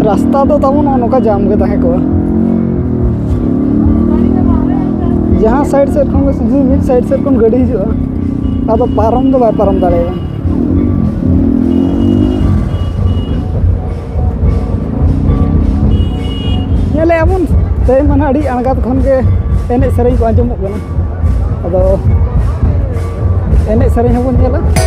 रास्ता तो तब नौका जाम के तहे को जहाँ साइड से मिड साइड से गाड़ी हिजुआ अब पारम दो बाय पारम दाड़ेगा नेले अबन ते माने अड़ी अणगात खन के एने सेरें को आंजमोग कना अदो एने सेरें हबन नेला